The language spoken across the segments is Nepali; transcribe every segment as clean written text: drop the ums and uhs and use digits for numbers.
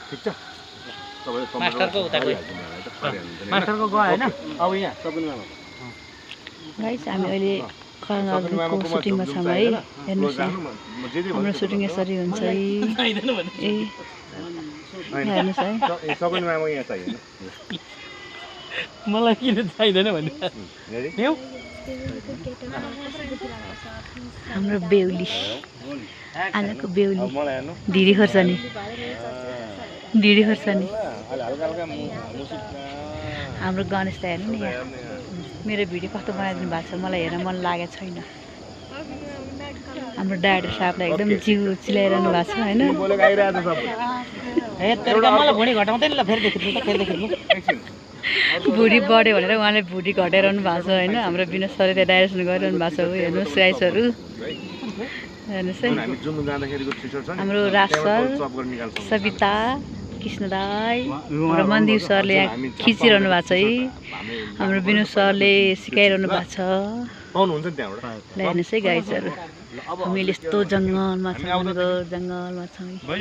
ठीक छ तपाईले मास्टरको उता गयो मास्टरको गयो हैन अब यहाँ सपनामा गाइस हामी अहिले करण अर्जुनको सुटिङमा छौँ है हेर्नुस् हाम्रो सुटिङ यसरी हुन्छ है हेर्नुस् है सपनामा यहाँ चाहिएन मलाई किन चाहिदैन भन्नु हाम्रो बेहुली आजको बेहुली ढिडी खोर्सानी हाम्रो गणेश त हेर्नु नि यहाँ मेरो भिडियो कस्तो बनाइदिनु भएको छ मलाई हेर्न मन लागेको छैन हाम्रो डाइरेक्टर साहबलाई एकदम जिउ चिलाइरहनु भएको छ होइन भुँडी घटाउँदै ल फेरि देखिनु भुँडी बढ्यो भनेर उहाँले भुँडी घटाइरहनु भएको छ होइन हाम्रो विनोद सरले त्यहाँ डाइरेक्सन गरिरहनु भएको छ हेर्नुहोस् गाइसहरू हेर्नुहोस् है हाम्रो राज सर सविता कृष्ण दाई हाम्रो मन्दिर सरले यहाँ खिचिरहनु भएको छ है हाम्रो विनोद सरले सिकाइरहनु भएको छ ल हेर्नुहोस् है गाइसहरू हामीले यस्तो जङ्गलमा छौँ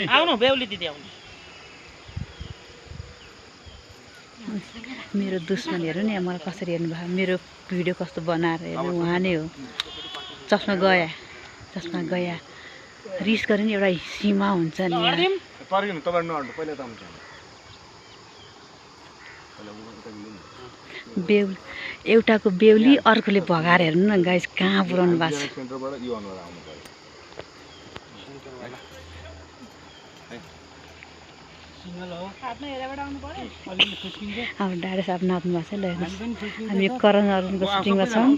आउनु बेहुली दिदी आउनु मेरो दुश्मन हेर्नु नि मलाई कसरी हेर्नु भयो मेरो भिडियो कस्तो बनाएर हेर्नु उहाँ नै हो चस्मा गया रिस गरे नि एउटा सीमा हुन्छ नि बेहुली एउटाको बेहुली अर्कोले भगाएर हेर्नु न गाइस कहाँ पुऱ्याउनु भएको छ अब डाइरेक्टर साहब नाच्नु भएको छ ल हेर्नुहोस् हामी करण अर्जुनको सुटिङमा छौँ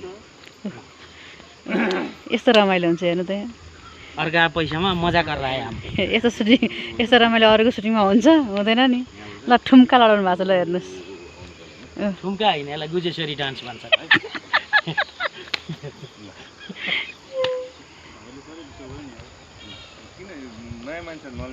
यस्तो रमाइलो हुन्छ हेर्नु त यहाँ अर्का पैसामा मजा गरेर आए हामी यस्तो रमाइलो अरूको सुटिङमा हुन्छ हुँदैन नि ल ठुम्का लडाउनु भएको छ ल हेर्नुहोस् ठुम्का होइन यसलाई गुजेश्वरी डान्स भन्छ